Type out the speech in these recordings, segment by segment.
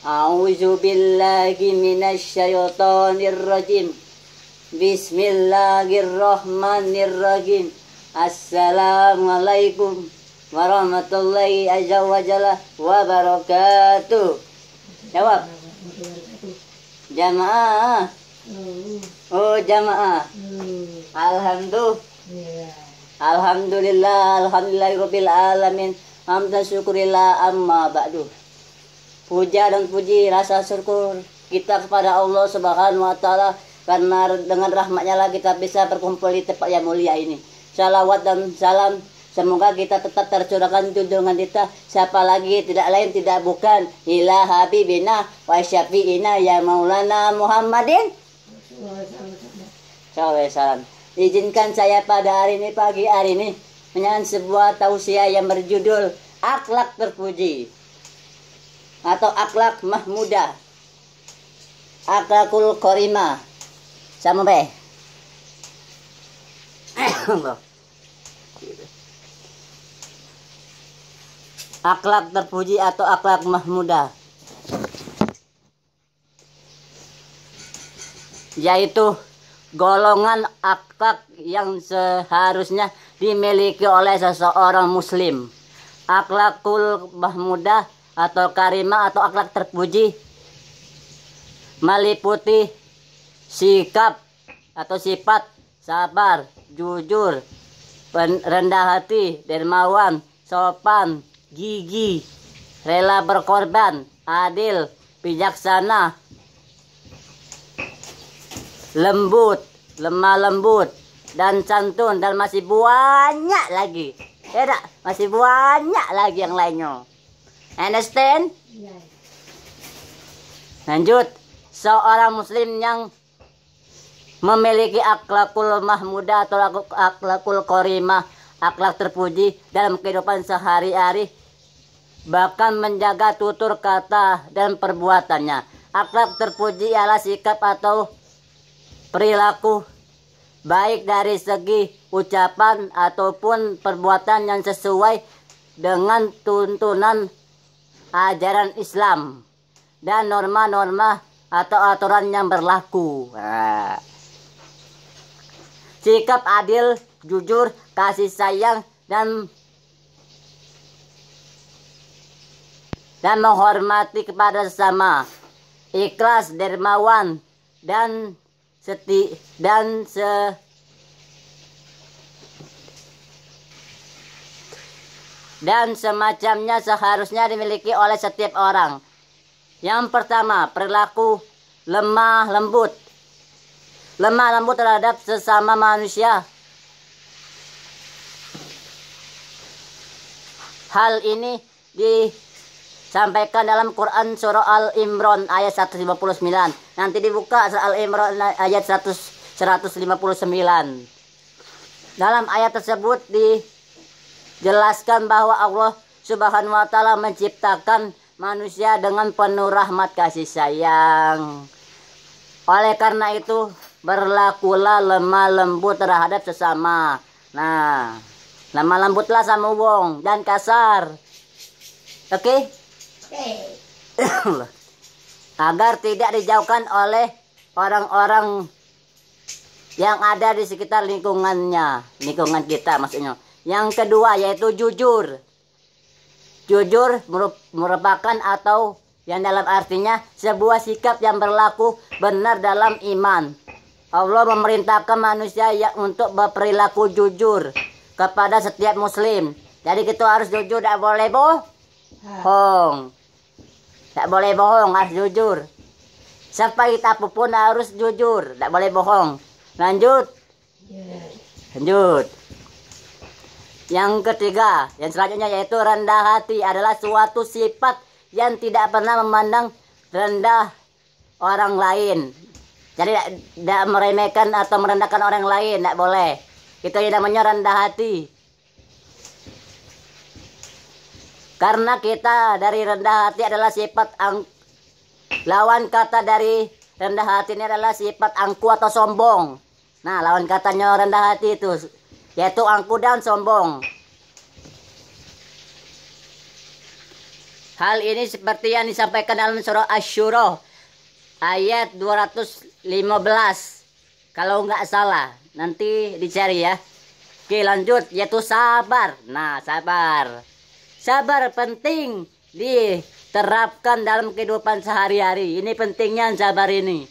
A'udzu billahi minasyaitonir rajim. Bismillahirrahmanirrahim. Assalamualaikum warahmatullahi azza wa jalla wa barakatuh. Jawab. Jamaah. Oh, jamaah. Alhamdulillah, alhamdulillahirabbil alamin. Hamdan syukurillah amma ba'du. Puja dan puji rasa syukur kita kepada Allah Subhanahu wa taala karena dengan rahmatnya lah kita bisa berkumpul di tempat yang mulia ini. Salawat dan salam semoga kita tetap tercurahkan junjungan kita, siapa lagi tidak lain tidak bukan ila habibina wa syafiina ya maulana Muhammadin SAW. Izinkan saya pada hari ini, pagi hari ini, menyanyikan sebuah tausiah yang berjudul Akhlak Terpuji atau Akhlak Mahmudah, Akhlakul Karimah. Sampai akhlak terpuji atau akhlak mahmudah, yaitu golongan akhlak yang seharusnya dimiliki oleh seseorang muslim. Akhlakul mahmudah atau karimah atau akhlak terpuji meliputi sikap atau sifat sabar, jujur, rendah hati, dermawan, sopan, gigih, rela berkorban, adil, bijaksana, lembut, lemah lembut, dan santun, dan masih banyak lagi. Tidak, masih banyak lagi yang lainnya. Understand? Lanjut, seorang muslim yang memiliki akhlakul mahmudah atau akhlakul karimah, akhlak terpuji dalam kehidupan sehari-hari, bahkan menjaga tutur kata dan perbuatannya. Akhlak terpuji adalah sikap atau perilaku baik dari segi ucapan ataupun perbuatan yang sesuai dengan tuntunan ajaran Islam dan norma-norma atau aturan yang berlaku. Sikap adil, jujur, kasih sayang, dan menghormati kepada sesama, ikhlas, dermawan, dan semacamnya seharusnya dimiliki oleh setiap orang. Yang pertama, perilaku lemah lembut. Lemah lembut terhadap sesama manusia. Hal ini disampaikan dalam Quran surah Al-Imran ayat 159. Nanti dibuka surah Al-Imran ayat 159. Dalam ayat tersebut dijelaskan bahwa Allah Subhanahu wa taala menciptakan manusia dengan penuh rahmat kasih sayang. Oleh karena itu, berlakulah lemah lembut terhadap sesama. Nah, lemah lembutlah sama wong dan kasar. Oke? Agar tidak dijauhkan oleh orang-orang yang ada di sekitar lingkungan kita maksudnya. Yang kedua yaitu jujur. Jujur merupakan atau yang dalam artinya sebuah sikap yang berlaku benar dalam iman. Allah memerintahkan manusia untuk berperilaku jujur kepada setiap muslim. Jadi kita harus jujur, tidak boleh bohong. Tidak boleh bohong, harus jujur. Sampai apapun harus jujur, tidak boleh bohong. Lanjut. Yang ketiga, yang selanjutnya yaitu rendah hati adalah suatu sifat yang tidak pernah memandang rendah orang lain. Jadi tidak meremehkan atau merendahkan orang lain, tidak boleh. Itu yang namanya rendah hati. Karena kita dari rendah hati adalah sifat lawan kata dari rendah hati ini adalah sifat angku atau sombong. Nah, lawan katanya rendah hati itu yaitu angku dan sombong. Hal ini seperti yang disampaikan dalam surah Asy-Syura ayat 215. Kalau nggak salah, nanti dicari ya. Oke, lanjut, yaitu sabar. Nah, sabar. Sabar penting diterapkan dalam kehidupan sehari-hari. Ini pentingnya sabar ini.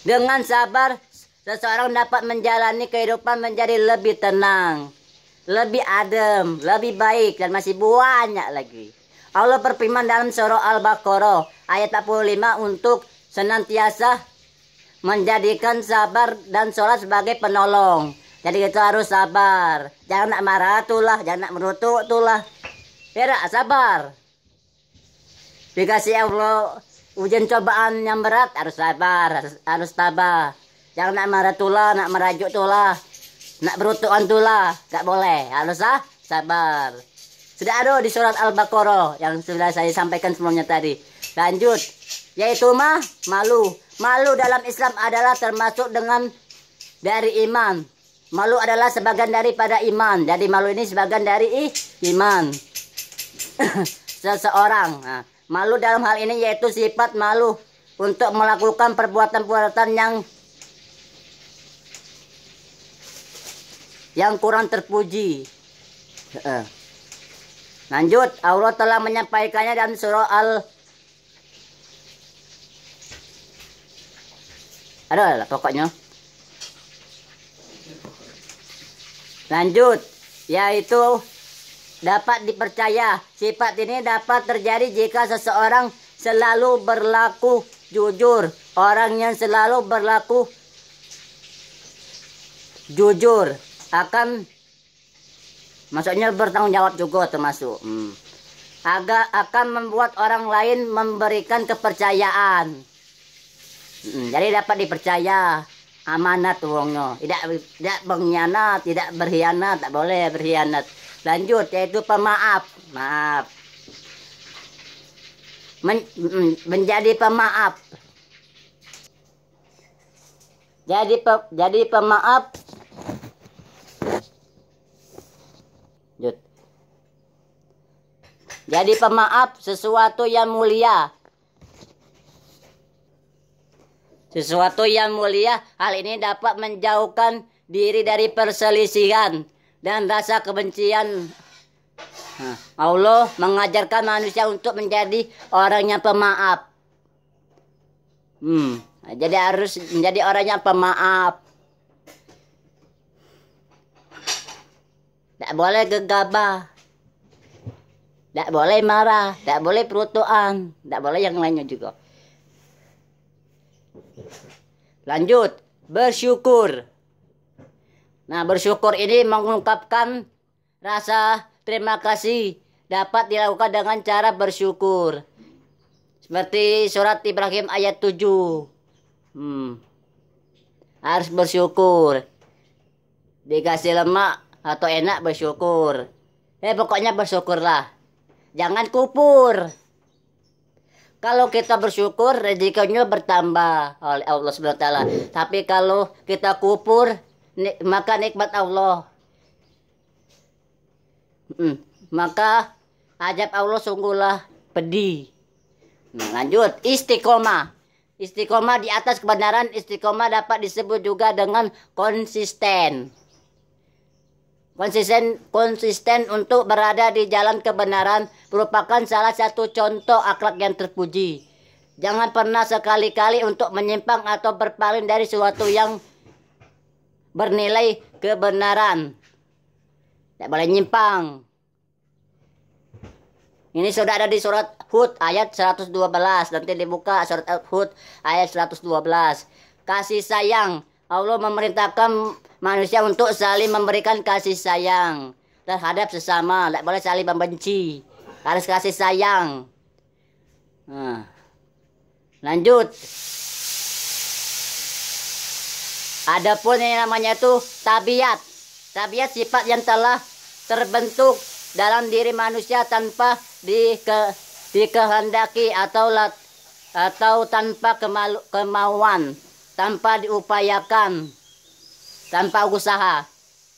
Dengan sabar, seseorang dapat menjalani kehidupan menjadi lebih tenang, lebih adem, lebih baik, dan masih banyak lagi. Allah berfirman dalam surah Al-Baqarah ayat 45 untuk senantiasa menjadikan sabar dan sholat sebagai penolong. Jadi kita harus sabar. Jangan nak marah tulah, jangan nak merutuk tulah. Ya, sabar. Dikasih Allah ujian cobaan yang berat, harus sabar, harus tabah. Jangan nak marah tulah, nak merajuk tulah, nak berutukan tulah, gak boleh. Harus sabar. Sudah ada di surat Al-Baqarah yang sudah saya sampaikan sebelumnya tadi. Lanjut, yaitu malu. Malu dalam Islam adalah termasuk dari iman. Malu adalah sebagian daripada iman. Jadi malu ini sebagian dari iman seseorang. Nah, malu dalam hal ini yaitu sifat malu untuk melakukan perbuatan-perbuatan yang kurang terpuji. Lanjut, Allah telah menyampaikannya dalam surah Ada pokoknya. Lanjut, yaitu dapat dipercaya. Sifat ini dapat terjadi jika seseorang selalu berlaku jujur. Orang yang selalu berlaku jujur maksudnya bertanggung jawab juga termasuk. Akan membuat orang lain memberikan kepercayaan. Jadi dapat dipercaya, amanat uangnya, tidak mengkhianat, tidak berkhianat, tak boleh berkhianat. Lanjut, yaitu pemaaf. Menjadi pemaaf. Jadi pemaaf. Jadi pemaaf sesuatu yang mulia. Sesuatu yang mulia, hal ini dapat menjauhkan diri dari perselisihan dan rasa kebencian. Allah mengajarkan manusia untuk menjadi orang yang pemaaf. Jadi harus menjadi orang yang pemaaf. Tidak boleh gegabah. Tidak boleh marah. Tidak boleh perutuan. Tidak boleh yang lainnya juga. Lanjut, bersyukur. Nah, bersyukur ini mengungkapkan rasa terima kasih. Dapat dilakukan dengan cara bersyukur. Seperti surat Ibrahim ayat 7. Harus bersyukur. Dikasih lemak atau enak bersyukur. Pokoknya bersyukurlah. Jangan kupur. Kalau kita bersyukur, rezekinya bertambah oleh Allah SWT. Tapi kalau kita kupur, maka nikmat Allah. Maka azab Allah sungguhlah pedih. Lanjut, istiqomah. Istiqomah di atas kebenaran, istiqomah dapat disebut juga dengan konsisten. Konsisten untuk berada di jalan kebenaran merupakan salah satu contoh akhlak yang terpuji. Jangan pernah sekali-kali untuk menyimpang atau berpaling dari sesuatu yang bernilai kebenaran. Tidak boleh nyimpang. Ini sudah ada di surat Hud ayat 112. Nanti dibuka surat Hud ayat 112. Kasih sayang. Allah memerintahkan manusia untuk saling memberikan kasih sayang terhadap sesama. Tidak boleh saling membenci. Harus kasih sayang. Lanjut. Adapun yang namanya itu tabiat. Tabiat sifat yang telah terbentuk dalam diri manusia tanpa dikehendaki atau tanpa kemauan. Tanpa diupayakan, tanpa usaha.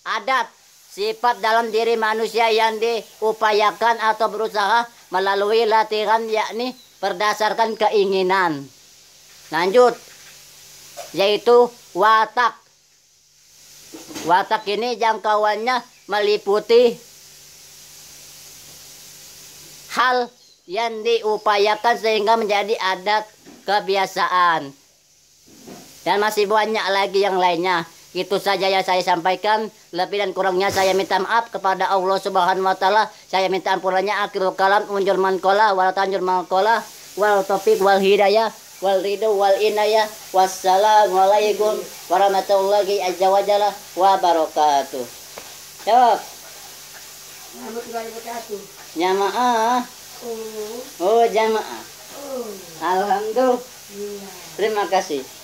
Adat sifat dalam diri manusia yang diupayakan atau berusaha melalui latihan, yakni berdasarkan keinginan. Lanjut, yaitu watak. Watak ini jangkauannya meliputi hal yang diupayakan sehingga menjadi adat kebiasaan. Dan masih banyak lagi yang lainnya. Itu saja yang saya sampaikan. Lebih dan kurangnya saya minta maaf kepada Allah Subhanahu wa taala. Saya minta ampunannya. Akhirul kalam unjur man qala wal tanjur man qala wal taufiq wal hidayah wal ridho wal inayah. Wassalamualaikum warahmatullahi azza wa jalla wa barakatuh. Jawab. Jamaah. Oh, jamaah. Alhamdulillah. Terima kasih.